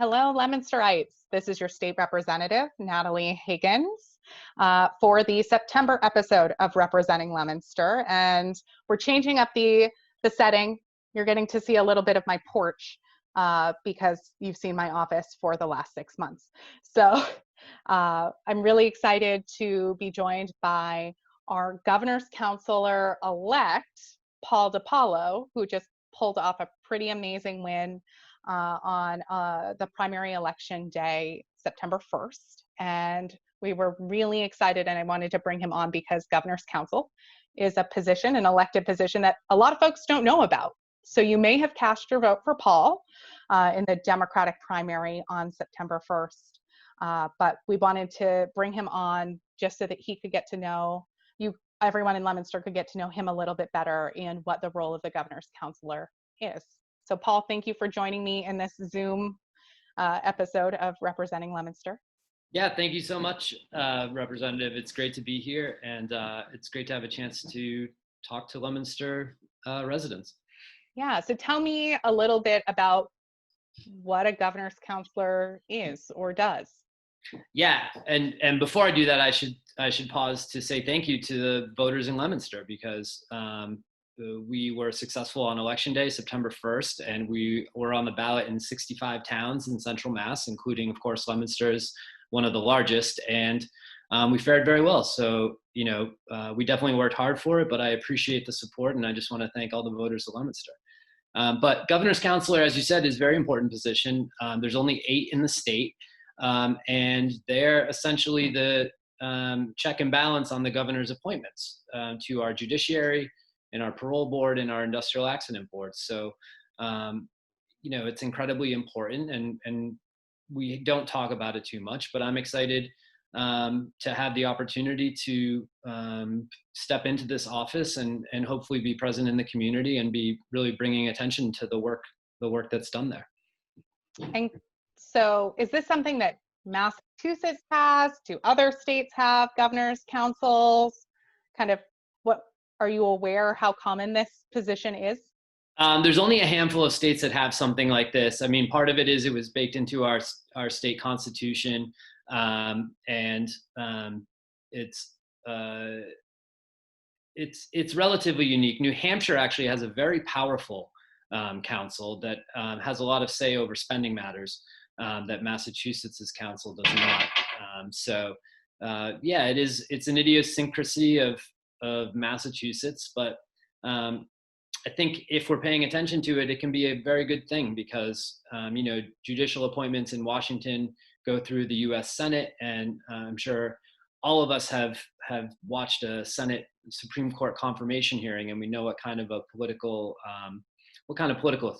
Hello, Lemonsterites. This is your state representative, Natalie Higgins, for the September episode of Representing Leominster. And we're changing up the setting. You're getting to see a little bit of my porch because you've seen my office for the last 6 months. So I'm really excited to be joined by our Governor's Counselor-elect, Paul DiPaolo, who just pulled off a pretty amazing win on the primary election day, September 1st. And we were really excited, and I wanted to bring him on because Governor's Council is a position, an elected position that a lot of folks don't know about. So you may have cast your vote for Paul in the Democratic primary on September 1st. But we wanted to bring him on just so that he could get to know you, everyone in Leominster could get to know him a little bit better and what the role of the Governor's Counselor is. So Paul, thank you for joining me in this Zoom episode of Representing Leominster. Yeah, thank you so much, Representative. It's great to be here, and it's great to have a chance to talk to Leominster residents. Yeah, so tell me a little bit about what a Governor's Counselor is or does. Yeah, and before I do that, I should pause to say thank you to the voters in Leominster, because we were successful on Election Day, September 1st, and we were on the ballot in 65 towns in Central Mass, including, of course, Leominster is one of the largest, and we fared very well. So, we definitely worked hard for it, but I appreciate the support, and I just want to thank all the voters of Leominster. But Governor's Counselor, as you said, is a very important position. There's only 8 in the state, and they're essentially the check and balance on the governor's appointments to our judiciary and our parole board and our industrial accident board. So, it's incredibly important, and we don't talk about it too much, but I'm excited to have the opportunity to step into this office and hopefully be present in the community and be really bringing attention to the work that's done there. And so is this something that Massachusetts has? Do other states have governor's councils? Kind of what, are you aware how common this position is? There's only a handful of states that have something like this. I mean, part of it is it was baked into our state constitution, and it's relatively unique. New Hampshire actually has a very powerful council that has a lot of say over spending matters that Massachusetts's council does not. It's an idiosyncrasy of Massachusetts, but I think if we're paying attention to it, it can be a very good thing because, judicial appointments in Washington go through the U.S. Senate, and I'm sure all of us have watched a Senate Supreme Court confirmation hearing, and we know what kind of political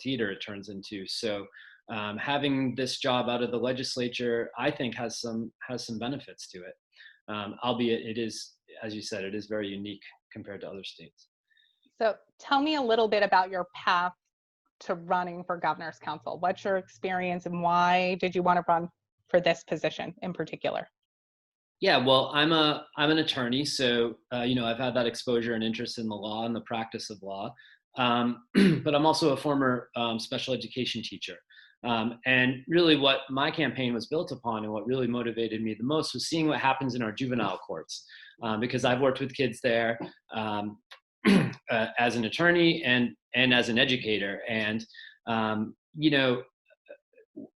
theater it turns into. So having this job out of the legislature, I think has some benefits to it, albeit it is, as you said, it is very unique compared to other states. So tell me a little bit about your path to running for Governor's Council. What's your experience and why did you want to run for this position in particular? Yeah, well, I'm an attorney, so I've had that exposure and interest in the law and the practice of law, but I'm also a former special education teacher. And really what my campaign was built upon and what really motivated me the most was seeing what happens in our juvenile courts, because I've worked with kids there as an attorney and as an educator. And,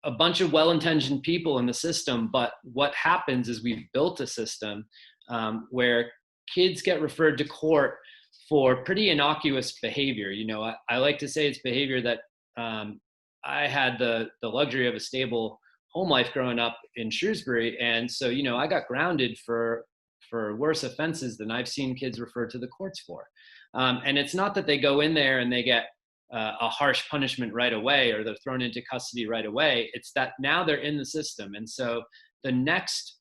a bunch of well-intentioned people in the system, but what happens is we've built a system where kids get referred to court for pretty innocuous behavior. I like to say it's behavior that I had the luxury of a stable home life growing up in Shrewsbury. And so, I got grounded for worse offenses than I've seen kids referred to the courts for. And it's not that they go in there and they get a harsh punishment right away or they're thrown into custody right away. It's that now they're in the system. And so the next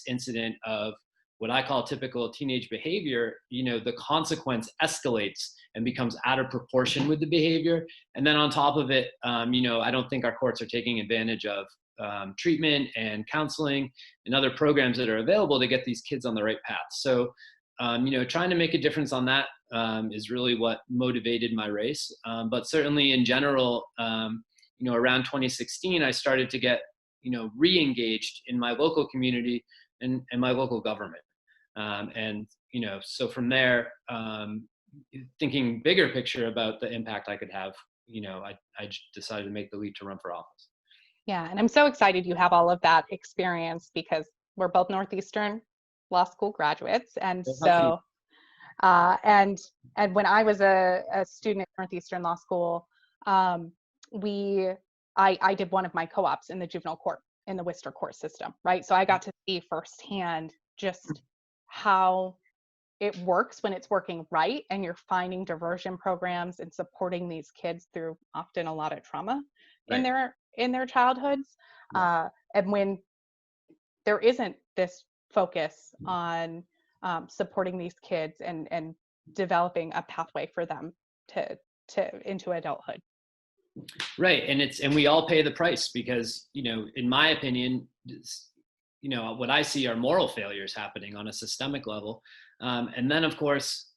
incident of what I call typical teenage behavior, the consequence escalates and becomes out of proportion with the behavior. And then on top of it, I don't think our courts are taking advantage of treatment and counseling and other programs that are available to get these kids on the right path. So, trying to make a difference on that is really what motivated my race. But certainly in general, around 2016, I started to get, re-engaged in my local community and my local government. And, so from there, thinking bigger picture about the impact I could have, I decided to make the leap to run for office. Yeah, and I'm so excited you have all of that experience because we're both Northeastern law school graduates. And so, and when I was a student at Northeastern Law School, I did one of my co-ops in the juvenile court, in the Worcester court system, right? So I got to see firsthand just how it works when it's working right, and you're finding diversion programs and supporting these kids through often a lot of trauma in their childhoods. And when there isn't this focus on supporting these kids and developing a pathway for them to into adulthood. Right. And we all pay the price because, in my opinion, what I see are moral failures happening on a systemic level. And then, of course,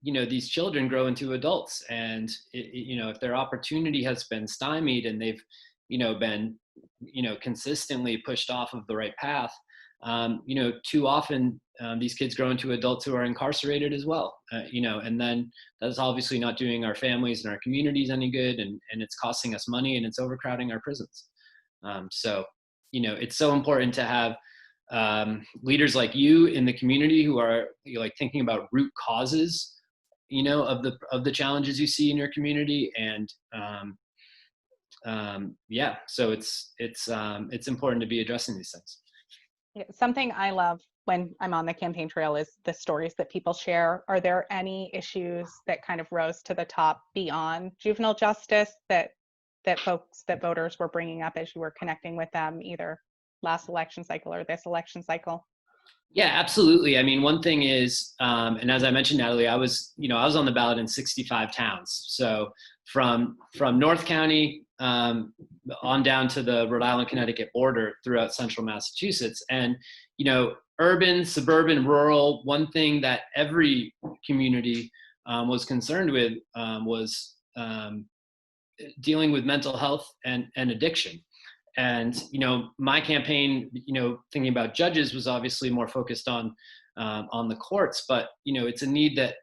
these children grow into adults, and if their opportunity has been stymied and they've, been, consistently pushed off of the right path, too often these kids grow into adults who are incarcerated as well, and then that's obviously not doing our families and our communities any good, and it's costing us money, and it's overcrowding our prisons. So, it's so important to have leaders like you in the community who are thinking about root causes, of the challenges you see in your community. And so it's important to be addressing these things. Yeah, something I love when I'm on the campaign trail is the stories that people share. Are there any issues that kind of rose to the top beyond juvenile justice that voters were bringing up as you were connecting with them, either last election cycle or this election cycle? Yeah, absolutely. I mean, one thing is, and as I mentioned, Natalie, I was on the ballot in 65 towns. So from North County on down to the Rhode Island, Connecticut border throughout central Massachusetts. And, urban, suburban, rural, one thing that every community was concerned with was dealing with mental health and addiction. And, my campaign, thinking about judges was obviously more focused on the courts, but, it's a need that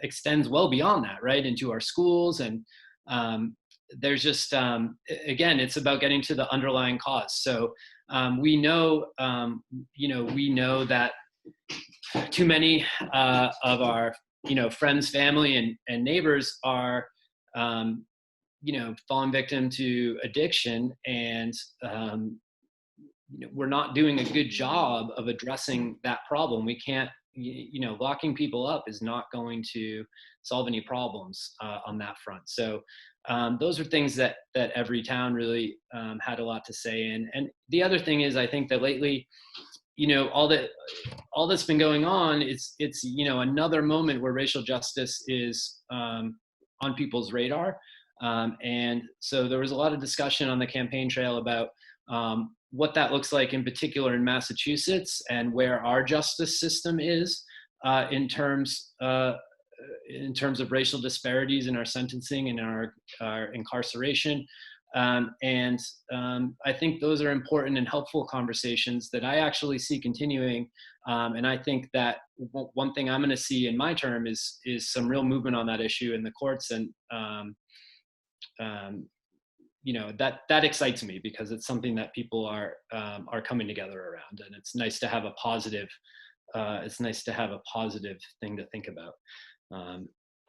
extends well beyond that, right, into our schools. And there's just, again, it's about getting to the underlying cause. So we know that too many of our, friends, family, and neighbors are, falling victim to addiction, and we're not doing a good job of addressing that problem. We can't, locking people up is not going to solve any problems on that front. So those are things that every town really had a lot to say in. And the other thing is, I think that lately, all that's been going on, it's another moment where racial justice is on people's radar. And so there was a lot of discussion on the campaign trail about what that looks like in particular in Massachusetts, and where our justice system is in terms of racial disparities in our sentencing and our incarceration. And I think those are important and helpful conversations that I actually see continuing. And I think that one thing I'm going to see in my term is some real movement on that issue in the courts. And that excites me, because it's something that people are coming together around, and it's nice to have a positive thing to think about.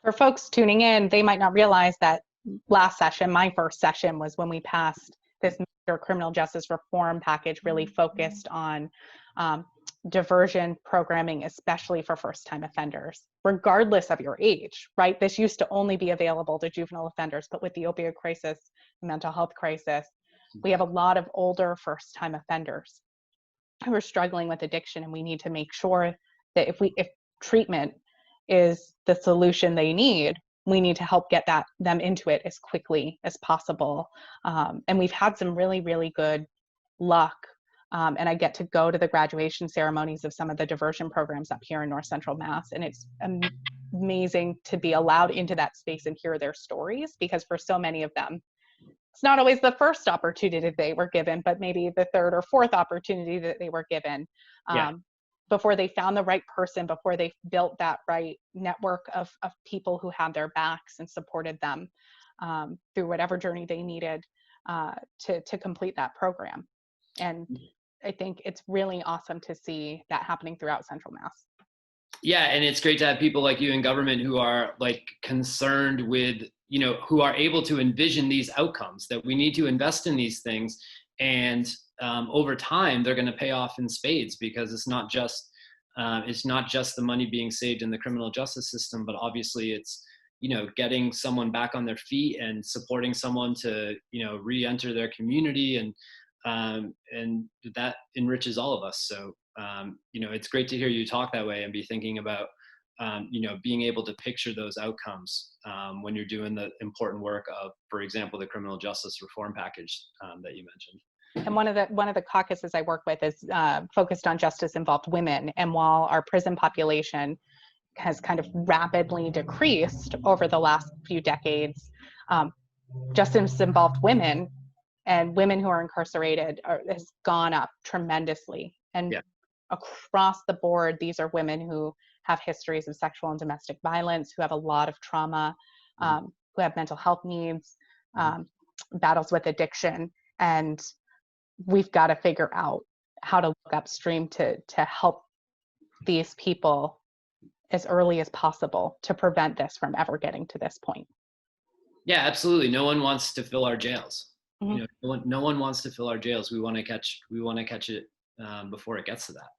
For folks tuning in, they might not realize that last session, my first session, was when we passed this major criminal justice reform package, really focused on diversion programming, especially for first-time offenders, regardless of your age, right? This used to only be available to juvenile offenders, but with the opioid crisis, mental health crisis, we have a lot of older first-time offenders who are struggling with addiction, and we need to make sure that if treatment is the solution they need, we need to help get them into it as quickly as possible. And we've had some really, really good luck. And I get to go to the graduation ceremonies of some of the diversion programs up here in North Central Mass. And it's amazing to be allowed into that space and hear their stories, because for so many of them, it's not always the first opportunity they were given, but maybe the third or fourth opportunity that they were given, Yeah. before they found the right person, before they built that right network of people who had their backs and supported them through whatever journey they needed to complete that program. And I think it's really awesome to see that happening throughout Central Mass. Yeah, and it's great to have people like you in government who are like concerned with, who are able to envision these outcomes, that we need to invest in these things, and over time they're going to pay off in spades, because it's not just the money being saved in the criminal justice system, but obviously it's getting someone back on their feet and supporting someone to re-enter their community, and that enriches all of us. So it's great to hear you talk that way and be thinking about being able to picture those outcomes when you're doing the important work of, for example, the criminal justice reform package that you mentioned. And one of the caucuses I work with is focused on justice-involved women. And while our prison population has kind of rapidly decreased over the last few decades, justice-involved women and women who are incarcerated has gone up tremendously. And across the board, these are women who have histories of sexual and domestic violence, who have a lot of trauma, who have mental health needs, battles with addiction. And we've got to figure out how to look upstream to help these people as early as possible to prevent this from ever getting to this point. Yeah, absolutely. No one wants to fill our jails. Mm-hmm. No one wants to fill our jails. We want to catch it before it gets to that.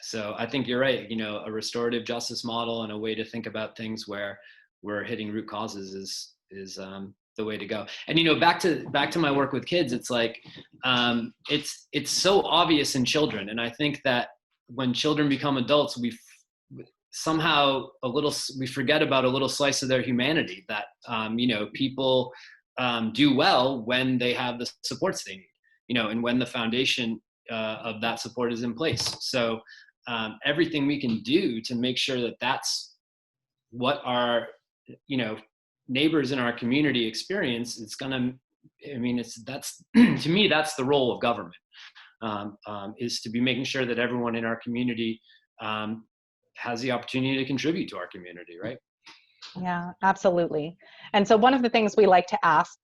So I think you're right. A restorative justice model and a way to think about things where we're hitting root causes is the way to go. And back to my work with kids, it's like it's so obvious in children, and I think that when children become adults, we forget about a little slice of their humanity, that people do well when they have the supports they need, and when the foundation of that support is in place. So everything we can do to make sure that that's what our neighbors in our community experience, that's to me, that's the role of government, is to be making sure that everyone in our community has the opportunity to contribute to our community, right? Yeah, absolutely. And so one of the things we like to ask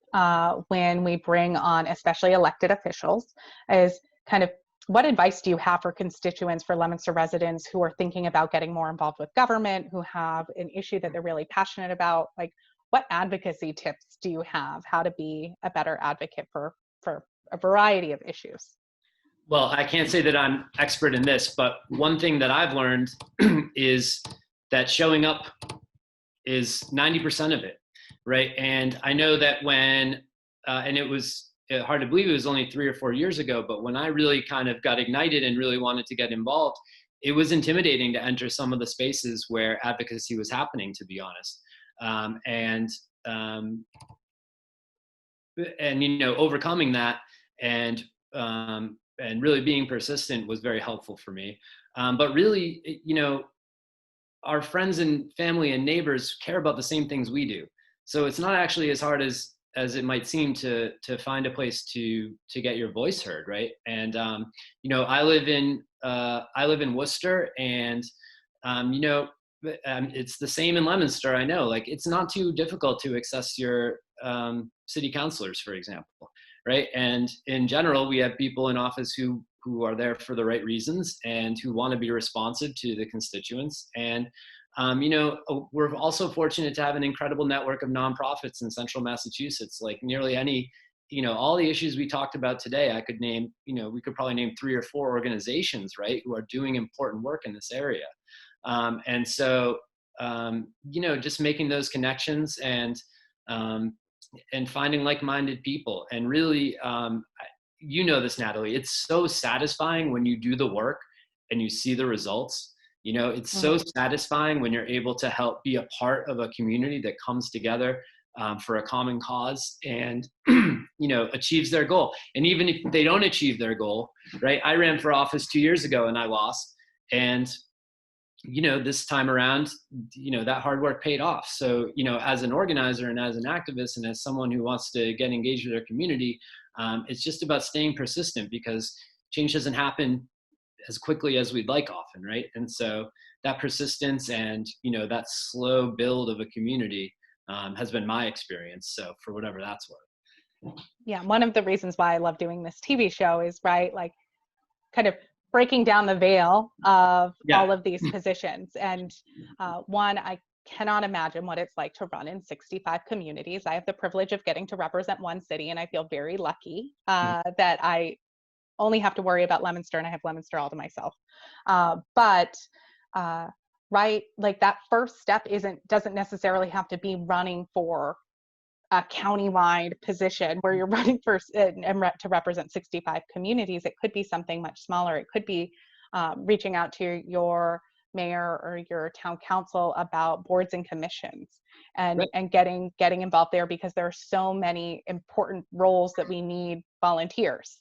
when we bring on especially elected officials is kind of, what advice do you have for constituents, for Leominster residents who are thinking about getting more involved with government, who have an issue that they're really passionate about? Like, what advocacy tips do you have, how to be a better advocate for a variety of issues? Well, I can't say that I'm expert in this, but one thing that I've learned is that showing up is 90% of it, right? And I know that when, and it was hard to believe it was only 3 or 4 years ago, but when I really kind of got ignited and really wanted to get involved, it was intimidating to enter some of the spaces where advocacy was happening, to be honest. And overcoming that and really being persistent was very helpful for me. But really, our friends and family and neighbors care about the same things we do. So it's not actually as hard as it might seem to find a place to get your voice heard, right? And I live in Worcester, and it's the same in Leominster. I know, like, it's not too difficult to access your city councilors, for example, right? And in general, we have people in office who are there for the right reasons and who want to be responsive to the constituents. And we're also fortunate to have an incredible network of nonprofits in central Massachusetts. Like nearly any, all the issues we talked about today, I could name, we could probably name 3 or 4 organizations, right, who are doing important work in this area. And so, just making those connections and finding like-minded people. And really, this, Natalie, it's so satisfying when you do the work and you see the results. It's so satisfyying when you're able to help be a part of a community that comes together for a common cause and, achieves their goal. And even if they don't achieve their goal, right? I ran for office 2 years ago and I lost. And, this time around, that hard work paid off. So, as an organizer and as an activist and as someone who wants to get engaged with their community, it's just about staying persistent, because change doesn't happen as quickly as we'd like often, right? And so that persistence and, that slow build of a community has been my experience. So for whatever that's worth. Yeah, one of the reasons why I love doing this TV show is, right, like kind of breaking down the veil of all of these positions. And one, I cannot imagine what it's like to run in 65 communities. I have the privilege of getting to represent one city, and I feel very lucky that I only have to worry about Leominster, and I have Leominster all to myself. Right, like that first step doesn't necessarily have to be running for a countywide position where you're running for to represent 65 communities. It could be something much smaller. It could be reaching out to your mayor or your town council about boards and commissions, and Right. and getting involved there, because there are so many important roles that we need volunteers.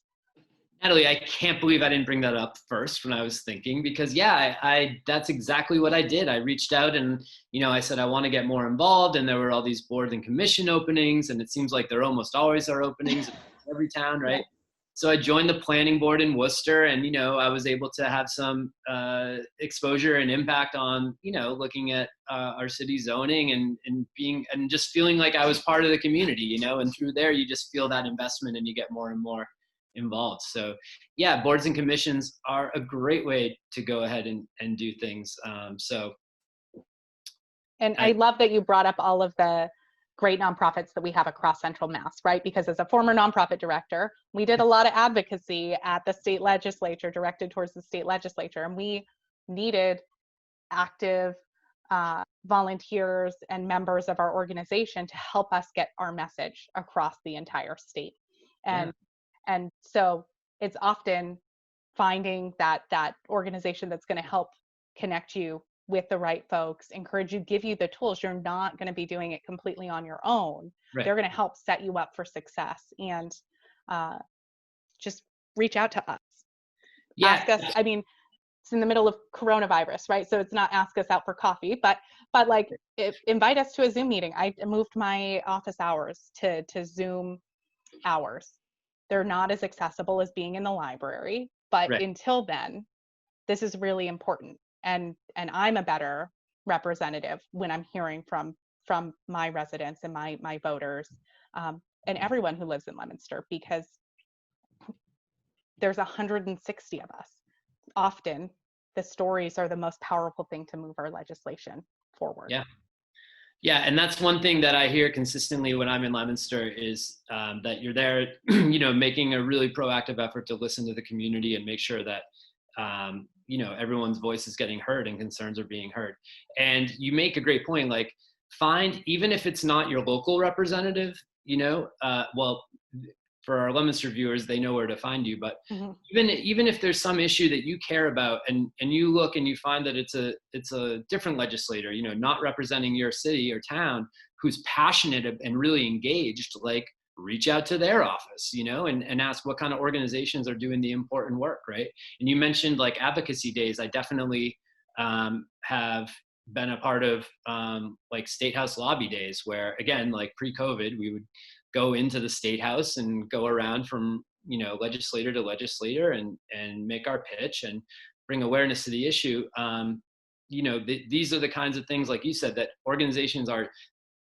Natalie, I can't believe I didn't bring that up first when I was thinking, because I that's exactly what I did. I reached out and, I said, I want to get more involved, and there were all these board and commission openings, and it seems like there almost always are openings in every town, right? Yeah. So I joined the planning board in Worcester, and, I was able to have some exposure and impact on, looking at our city zoning and just feeling like I was part of the community, and through there, you just feel that investment and you get more and more involved. So yeah, boards and commissions are a great way to go ahead and do things. I love that you brought up all of the great nonprofits that we have across Central Mass, right? Because as a former nonprofit director, we did a lot of advocacy at the state legislature, directed towards the state legislature, and we needed active volunteers and members of our organization to help us get our message across the entire state. And so it's often finding that organization that's going to help connect you with the right folks, encourage you, give you the tools. You're not going to be doing it completely on your own. Right. They're going to help set you up for success, and just reach out to us. Yeah. Ask us. I mean, it's in the middle of coronavirus, right? So it's not ask us out for coffee, but like invite us to a Zoom meeting. I moved my office hours to Zoom hours. They're not as accessible as being in the library, but right. Until then, this is really important. And I'm a better representative when I'm hearing from my residents and my voters, and everyone who lives in Leominster, because there's 160 of us. Often the stories are the most powerful thing to move our legislation forward. Yeah, and that's one thing that I hear consistently when I'm in Leominster is that you're there, making a really proactive effort to listen to the community and make sure that, everyone's voice is getting heard and concerns are being heard. And you make a great point, like find, even if it's not your local representative, for our Leominster viewers, they know where to find you. But even if there's some issue that you care about, and you look and you find that it's a different legislator, not representing your city or town, who's passionate and really engaged, like reach out to their office, and ask what kind of organizations are doing the important work, right? And you mentioned like advocacy days. I definitely have been a part of like State House lobby days, where again, like pre-COVID, we would go into the State House and go around from, legislator to legislator and make our pitch and bring awareness to the issue. These are the kinds of things, like you said, that organizations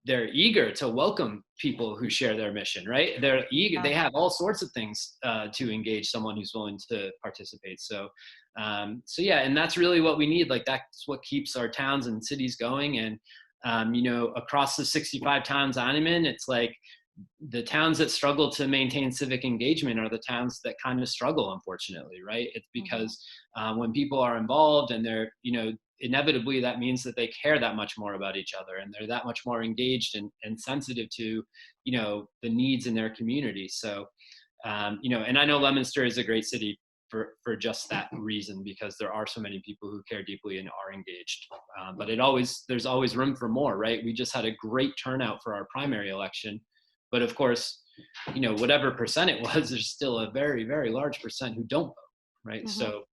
they're eager to welcome people who share their mission, right? They're eager, they have all sorts of things to engage someone who's willing to participate. So yeah, and that's really what we need. Like that's what keeps our towns and cities going. And, across the 65 towns I'm in, it's like, the towns that struggle to maintain civic engagement are the towns that kind of struggle, unfortunately, right? It's because when people are involved and they're, inevitably that means that they care that much more about each other, and they're that much more engaged and sensitive to, the needs in their community. So, and I know Leominster is a great city for just that reason, because there are so many people who care deeply and are engaged. But there's always room for more, right? We just had a great turnout for our primary election. But of course, whatever percent it was, there's still a very, very large percent who don't vote, right? So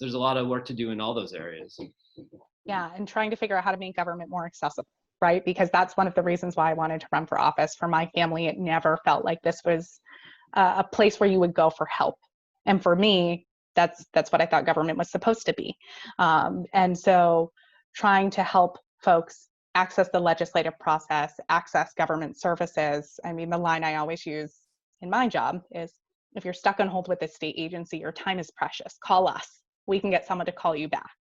there's a lot of work to do in all those areas. Yeah, and trying to figure out how to make government more accessible, right? Because that's one of the reasons why I wanted to run for office. For my family, it never felt like this was a place where you would go for help. And for me, that's what I thought government was supposed to be. And so trying to help folks access the legislative process, access government services. I mean, the line I always use in my job is, if you're stuck on hold with a state agency, your time is precious. Call us. We can get someone to call you back,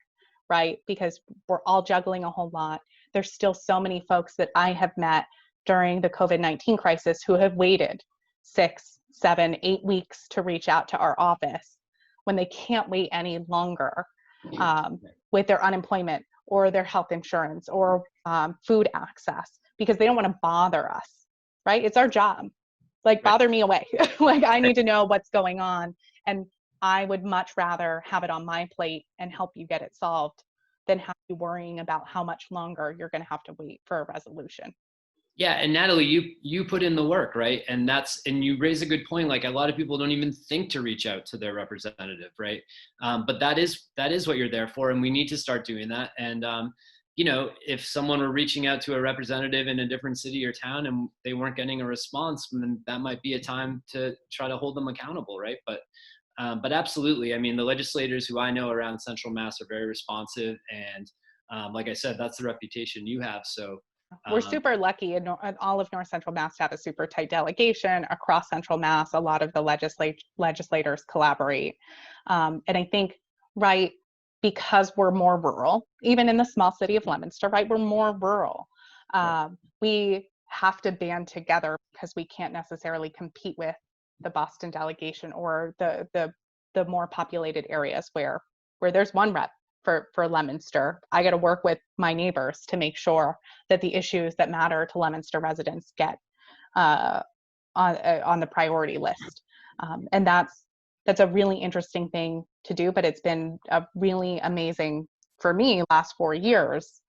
right? Because we're all juggling a whole lot. There's still so many folks that I have met during the COVID-19 crisis who have waited 6, 7, 8 weeks to reach out to our office when they can't wait any longer with their unemployment or their health insurance or food access, because they don't want to bother us, right? It's our job. Like, bother me away. Like, I need to know what's going on. And I would much rather have it on my plate and help you get it solved than have you worrying about how much longer you're going to have to wait for a resolution. Yeah, and Natalie, you put in the work, right? And you raise a good point. Like, a lot of people don't even think to reach out to their representative, right? But that is what you're there for, and we need to start doing that. And if someone were reaching out to a representative in a different city or town and they weren't getting a response, then that might be a time to try to hold them accountable, right? But absolutely, I mean, the legislators who I know around Central Mass are very responsive, and like I said, that's the reputation you have. So we're super lucky in all of North Central Mass to have a super tight delegation across Central Mass. A lot of the legislators collaborate. And I think, right, because we're more rural, even in the small city of Leominster, right, we're more rural. We have to band together because we can't necessarily compete with the Boston delegation or the more populated areas where there's one rep for Leominster. I got to work with my neighbors to make sure that the issues that matter to Leominster residents get on the priority list. And that's a really interesting thing to do, but it's been a really amazing for me last 4 years,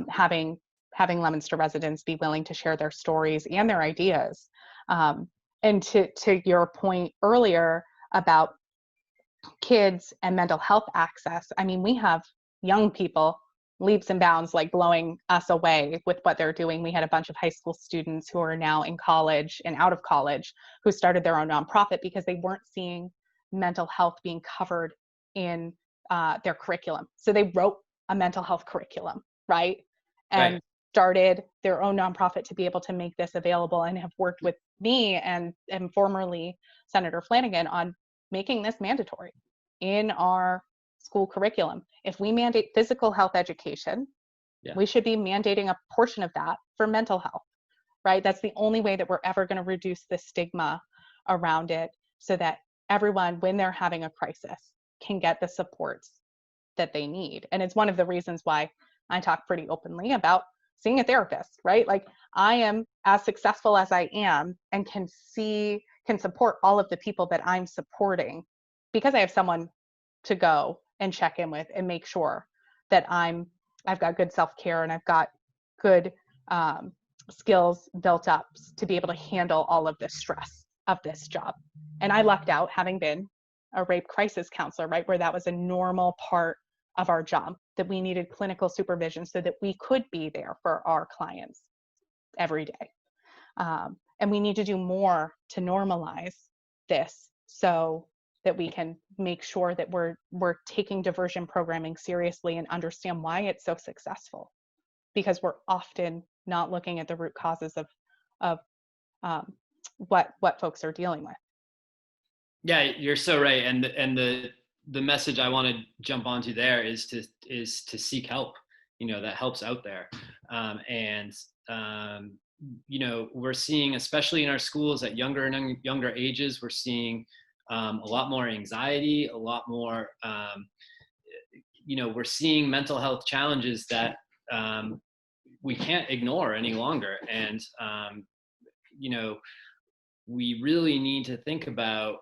having Leominster residents be willing to share their stories and their ideas. And to your point earlier about kids and mental health access, I mean, we have young people leaps and bounds, like blowing us away with what they're doing. We had a bunch of high school students who are now in college and out of college who started their own nonprofit because they weren't seeing mental health being covered in their curriculum. So they wrote a mental health curriculum, right? And started their own nonprofit to be able to make this available, and have worked with me and formerly Senator Flanagan on making this mandatory in our school curriculum. If we mandate physical health education, we should be mandating a portion of that for mental health, right? That's the only way that we're ever going to reduce the stigma around it, so that everyone, when they're having a crisis, can get the supports that they need. And it's one of the reasons why I talk pretty openly about seeing a therapist, right? Like, I am as successful as I am and can support all of the people that I'm supporting because I have someone to go and check in with and make sure that I've got good self-care and I've got good skills built up to be able to handle all of the stress of this job. And I lucked out having been a rape crisis counselor, right, where that was a normal part of our job, that we needed clinical supervision so that we could be there for our clients every day. And we need to do more to normalize this so that we can make sure that we're taking diversion programming seriously and understand why it's so successful, because we're often not looking at the root causes of what folks are dealing with. Yeah, you're so right. And the message I want to jump onto there is to seek help. That help's out there. We're seeing, especially in our schools at younger and younger ages, we're seeing a lot more anxiety, a lot more, we're seeing mental health challenges that we can't ignore any longer. And, we really need to think about,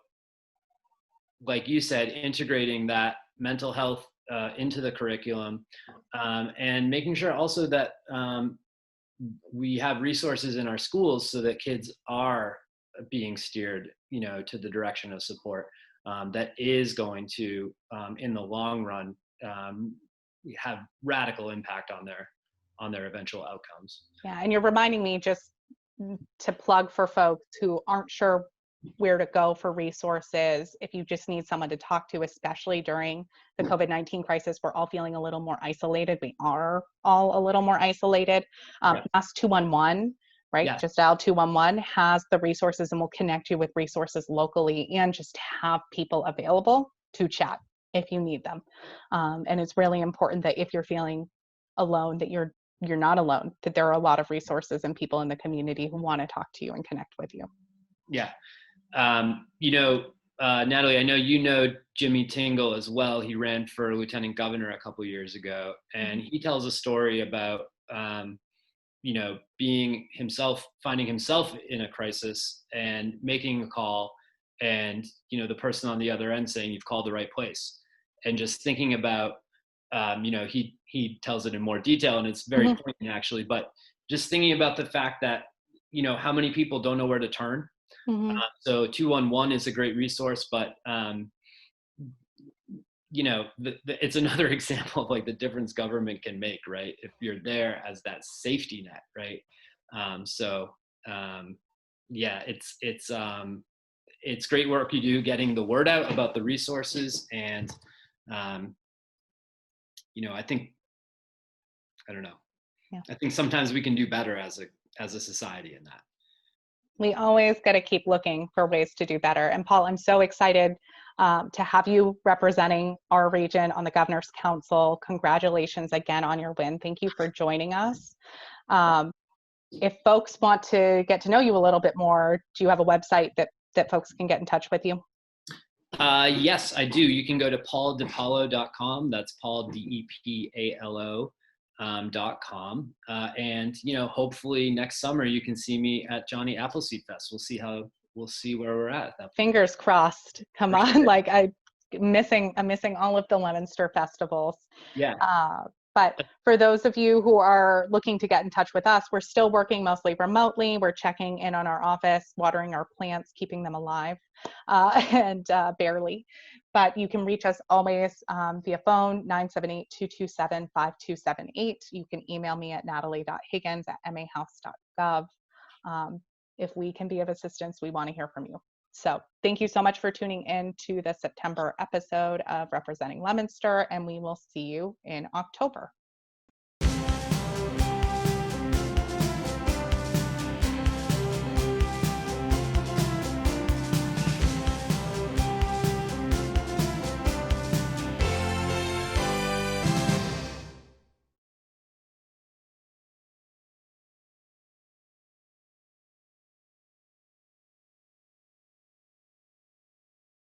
like you said, integrating that mental health into the curriculum, and making sure also that we have resources in our schools so that kids are being steered, to the direction of support that is going to, in the long run, have radical impact on their eventual outcomes. Yeah, and you're reminding me just to plug for folks who aren't sure where to go for resources. If you just need someone to talk to, especially during the COVID-19 crisis, we're all feeling a little more isolated. We are all a little more isolated. Yeah. Mass 211, right? Yes. Just dial 211 has the resources and will connect you with resources locally, and just have people available to chat if you need them. And it's really important that if you're feeling alone, that you're not alone, that there are a lot of resources and people in the community who want to talk to you and connect with you. Yeah. Natalie, I know you know Jimmy Tingle as well. He ran for lieutenant governor a couple years ago, and he tells a story about, finding himself in a crisis and making a call, and, the person on the other end saying, "You've called the right place." And just thinking about, he tells it in more detail, and it's very poignant actually, but just thinking about the fact that, how many people don't know where to turn. So 211 is a great resource, but it's another example of like the difference government can make, right? If you're there as that safety net, right? It's great work you do getting the word out about the resources, and I think sometimes we can do better as a society in that. We always got to keep looking for ways to do better. And Paul, I'm so excited to have you representing our region on the Governor's Council. Congratulations again on your win. Thank you for joining us. If folks want to get to know you a little bit more, do you have a website that folks can get in touch with you? Yes, I do. You can go to pauldepalo.com. That's Paul, DEPALO. .com, and hopefully next summer you can see me at Johnny Appleseed Fest. We'll see where we're at that point. Fingers crossed. Come on. Sure. Like I'm missing all of the Leominster festivals. Yeah. But for those of you who are looking to get in touch with us, we're still working mostly remotely. We're checking in on our office, watering our plants, keeping them alive, and barely. But you can reach us always via phone, 978-227-5278. You can email me at natalie.higgins@mahouse.gov. If we can be of assistance, we want to hear from you. So thank you so much for tuning in to the September episode of Representing Leominster, and we will see you in October.